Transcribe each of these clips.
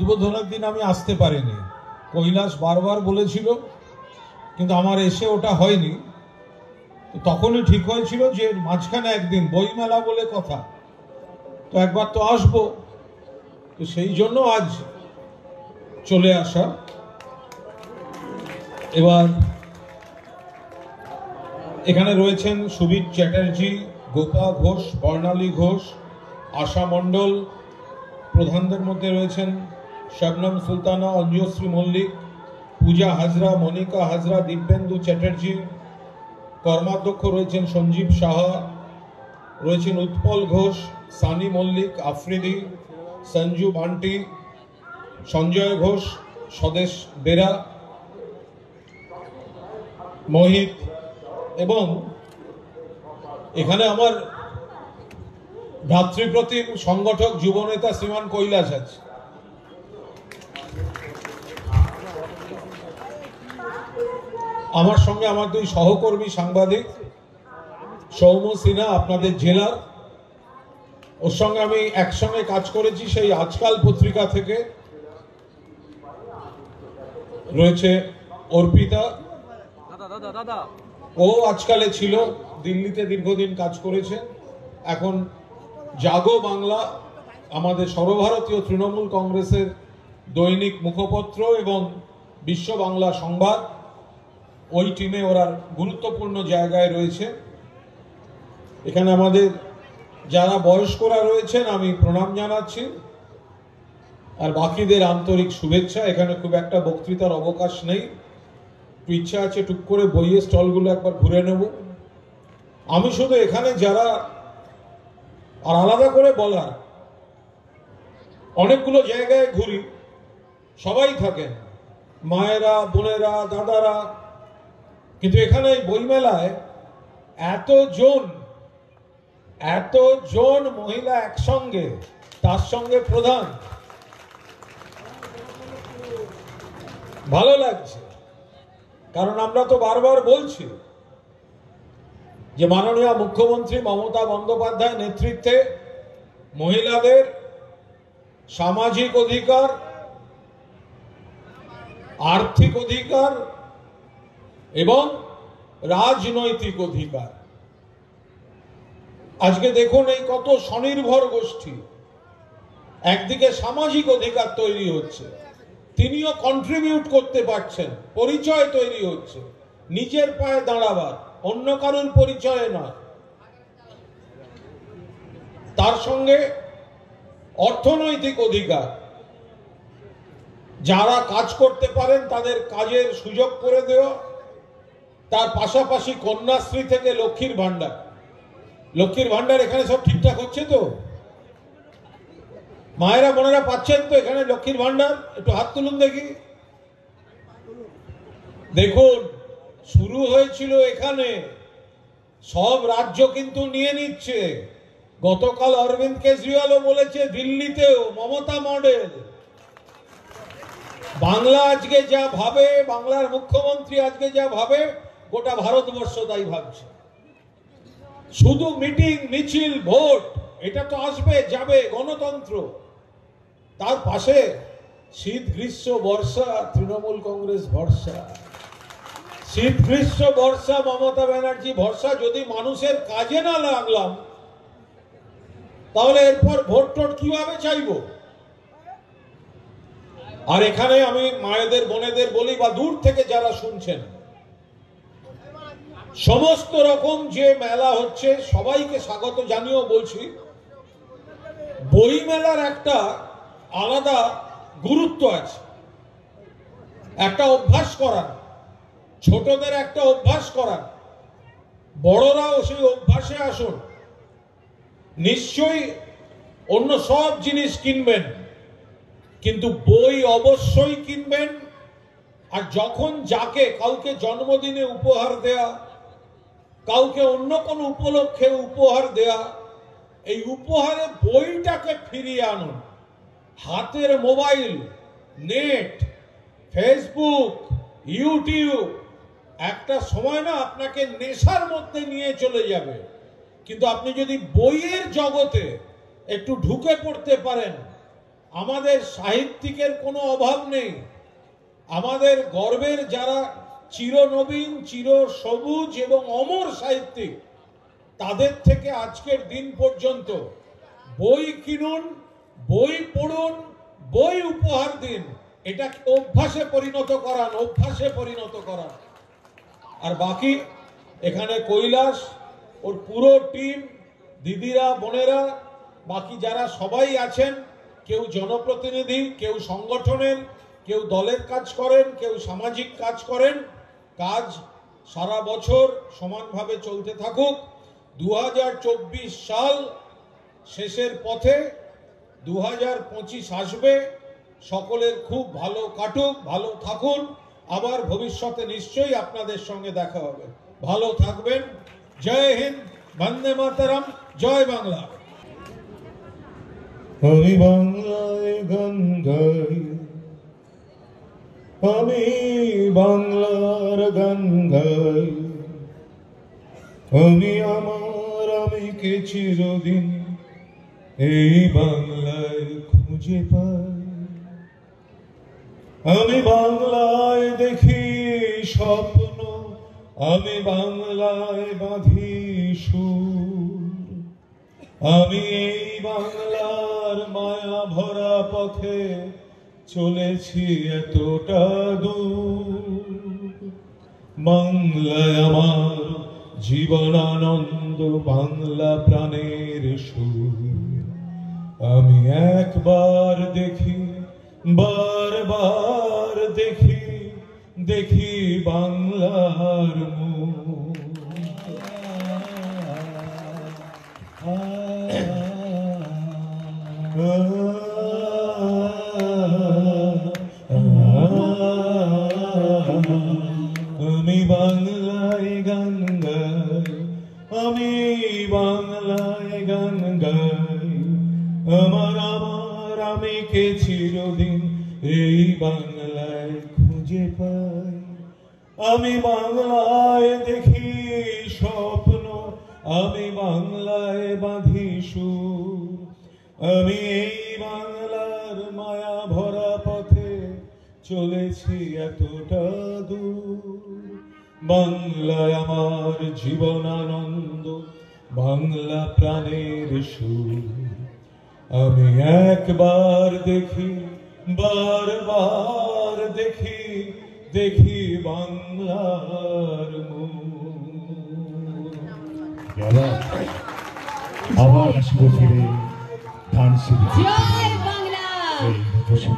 উদ্বোধনের দিন আমি আসতে পারিনি। কৈলাস বারবার বলেছিল, কিন্তু আমার এসে ওটা হয়নি। তখনই ঠিক হয়েছিল যে মাঝখানে একদিন বইমেলা বলে কথা, তো একবার তো আসবো, তো সেই জন্য আজ চলে আসা। এবার এখানে রয়েছেন সুবীর চ্যাটার্জি, গোপা ঘোষ, বর্ণালী ঘোষ, আশা মণ্ডল। প্রধানদের মধ্যে রয়েছেন শবনম সুলতানা, অঞ্জশ্রী মল্লিক, পূজা হাজরা, মনিকা হাজরা, দিব্যেন্দু চ্যাটার্জি। কর্মাধ্যক্ষ রয়েছেন সঞ্জীব সাহা, রয়েছেন উৎপল ঘোষ, সানি মল্লিক, আফ্রিদি, সঞ্জু ভান্টি, সঞ্জয় ঘোষ, স্বদেশ বেরা, মোহিত, এবং এখানে আমার ভ্রাতৃপ্রতিম সংগঠক যুবনেতা শ্রীমান কৈলাস আছে। আমার সঙ্গে আমার দুই সহকর্মী সাংবাদিক, সৌম সিনহা আপনাদের জেলার, ওর সঙ্গে আমি একসঙ্গে কাজ করেছি সেই আজকাল পত্রিকা থেকে। রয়েছে অর্পিতা, ও আজকালে ছিল, দিল্লিতে দীর্ঘদিন কাজ করেছে, এখন জাগো বাংলা আমাদের সর্বভারতীয় তৃণমূল কংগ্রেসের দৈনিক মুখপত্র এবং বিশ্ব বাংলা সংবাদ, ওই টিমে ওরা গুরুত্বপূর্ণ জায়গায় রয়েছে। এখানে আমাদের যারা বয়স্করা রয়েছেন আমি প্রণাম জানাচ্ছি, আর বাকিদের আন্তরিক শুভেচ্ছা। এখানে খুব একটা বক্তৃতার অবকাশ নেই, ইচ্ছা আছে টুক করে বইয়ের স্টলগুলো একবার ঘুরে নেব। আমি শুধু এখানে যারা, আর আলাদা করে বলার, অনেকগুলো জায়গায় ঘুরি, সবাই থাকেন, মায়েরা, বোনেরা, দাদারা, কিন্তু এখানে বইমেলায় এতজন মহিলা একসঙ্গে, তার সঙ্গে প্রধান, ভালো লাগছে। কারণ আমরা তো বারবার বলছি যে মাননীয় মুখ্যমন্ত্রী মমতা বন্দ্যোপাধ্যায় নেতৃত্বে মহিলাদের সামাজিক অধিকার, আর্থিক অধিকার এবং রাজনৈতিক অধিকার। আজকে দেখুন এই কত স্বনির্ভর গোষ্ঠী, একদিকে সামাজিক অধিকার তৈরি হচ্ছে, তিনিও কন্ট্রিবিউট করতে পারছেন, পরিচয় তৈরি হচ্ছে, নিজের পায়ে দাঁড়াবার, অন্য কারোর পরিচয় নয়। তার সঙ্গে অর্থনৈতিক অধিকার, যারা কাজ করতে পারেন তাদের কাজের সুযোগ করে দেওয়া, তার পাশাপাশি কন্যাশ্রী থেকে লক্ষ্মীর ভান্ডার। লক্ষ্মীর ভান্ডার এখানে সব ঠিকঠাক হচ্ছে তো? মায়েরা বোনেরা পাচ্ছেন তো এখানে লক্ষ্মীর ভান্ডার? একটু হাত তুলুন দেখি। দেখুন, শুরু হয়েছিল এখানে, সব রাজ্য কিন্তু নিয়ে নিচ্ছে। গতকাল অরবিন্দ কেজরিওয়ালও বলেছে দিল্লিতেও মমতা মডেল। বাংলা আজকে যা ভাবে, বাংলার মুখ্যমন্ত্রী আজকে যা ভাবে, গোটা ভারতবর্ষ তাই ভাবছে। শুধু মিটিং, মিছিল, ভোট, এটা তো আসবে যাবে, গণতন্ত্র। তার পাশে শীত, গ্রীষ্ম, বর্ষা, তৃণমূল কংগ্রেস ভরসা। শীত, গ্রীষ্ম, বর্ষা, মমতা ব্যানার্জি ভরসা। যদি মানুষের কাজে না লাগলাম, তাহলে এরপর ভোট টোট কিভাবে চাইব? আর এখানে আমি মায়েদের, বোনেদের বলি, বা দূর থেকে যারা শুনছেন, সমস্ত রকম যে মেলা হচ্ছে সবাইকে স্বাগত জানিয়েও বলছি, বই মেলার একটা আলাদা গুরুত্ব আছে। একটা অভ্যাস করার, ছোটদের একটা অভ্যাস করার, বড়রাও সেই অভ্যাসে আসুন। নিশ্চয়ই অন্য সব জিনিস কিনবেন, কিন্তু বই অবশ্যই কিনবেন। আর যখন যাকে, কাউকে জন্মদিনে উপহার দেয়া, কাউকে অন্য কোনো উপলক্ষে উপহার দেয়া, এই উপহারে বইটাকে ফিরিয়ে আনুন। হাতের মোবাইল, নেট, ফেসবুক, ইউটিউব একটা সময় না আপনাকে নেশার মধ্যে নিয়ে চলে যাবে, কিন্তু আপনি যদি বইয়ের জগতে একটু ঢুকে পড়তে পারেন, আমাদের সাহিত্যিকের কোনো অভাব নেই। আমাদের গর্বের যারা চিরনবীন, চির সবুজ এবং অমর সাহিত্যিক, তাদের থেকে আজকের দিন পর্যন্ত বই কিনুন, বই পড়ুন, বই উপহার দিন, এটাকে অভ্যাসে পরিণত করান। আর বাকি এখানে কৈলাস, ওর পুরো টিম, দিদিরা, বোনেরা, বাকি যারা সবাই আছেন, কেউ জনপ্রতিনিধি, কেউ সংগঠনের, কেউ দলের কাজ করেন, কেউ সামাজিক কাজ করেন, কাজ সারা বছর সমানভাবে চলতে থাকুক। 2024 সাল শেষের পথে, 2025 আসবে। সকলের খুব ভালো কাটুক, ভালো থাকুন। আবার ভবিষ্যতে নিশ্চয়ই আপনাদের সঙ্গে দেখা হবে। ভালো থাকবেন। জয় হিন্দ, বন্দে মাতরম, জয় বাংলা। আমি বাংলায় গান গাই, আমি বাংলার গান গাই, আমি আমার আমিকে চিরদিন এই বাংলায় খুঁজে পাই। আমি বাংলায় দেখি স্বপ্ন, আমি বাংলায় বাঁধি সুর, আমি এই বাংলার মায়া ভরা পথে চলেছি এতটা দূর। বাংলায় আমার জীবনানন্দ, বাংলা প্রাণের সুর। আমি একবার দেখি, বারবার দেখি, দেখি বাংলার মুখ। আমি বাংলায় গান গাই, আমি বাংলায় গান গাই, আমার আমিকে চিরদিন এই বাংলায় খুঁজে পাই। আমি বাংলায় দেখি স্বপ্ন, আমি বাংলায় বাঁধি সুর, আমি এই বাংলার মায়া ভরা পথে চলেছি এতটা দূর। বাংলায় আমার জীবনানন্দ, বাংলা প্রাণের সুর। আমি একবার দেখি, বারবার দেখি, দেখি বাংলার মুখ। আবার আসবো ফিরে ধানসিঁড়ি। জয় বাংলা,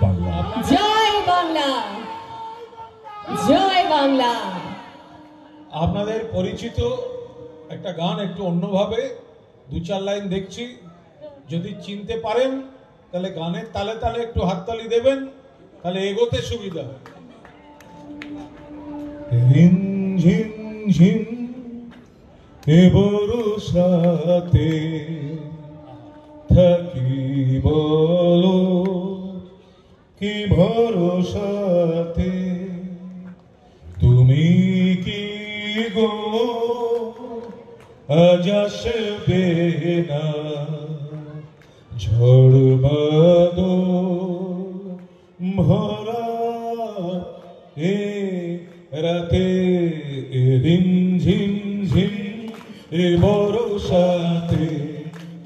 বাংলা, জয় বাংলা, জয় বাংলা। আপনাদের পরিচিত একটা গান, একটু অন্যভাবে 2-4 লাইন দেখছি, যদি চিনতে পারেন তাহলে গানের তালে তালে একটু হাততালি দেবেন, তাহলে এগোতে সুবিধা হবে। ঝিম ঝিম ঝিম এ বর্ষাতে থাকি বলো কি ভরসাতে, তুমি কি গো আজ আসবে না, ঝড় বাদল ভরা এ রাতে, রিম ঝিম ঝিম এ বর্ষাতে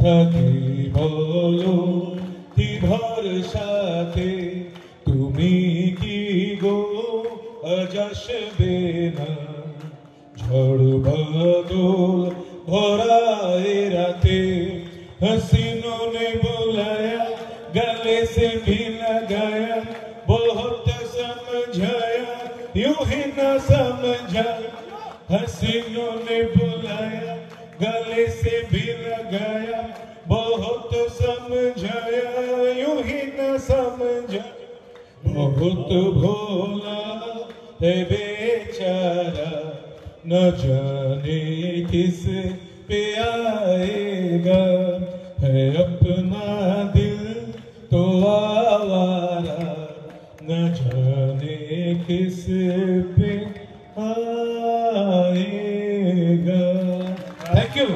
থাকি বলো কি ভরসাতে, তুমি কি গো আজ আসবে না, ঝড় বাদল भरा राते हसीनों ने बुलाया गले से भी लगाया बहुत समझाया यूं ही न समझा हसीनों ने बुलाया गले से भी लगाया बहुत समझाया यूं ही न समझा बहुत भोला है बेचारा न जाने किस पे आएगा है अपना दिल तो आवारा न जाने किस पे आएगा। Thank you.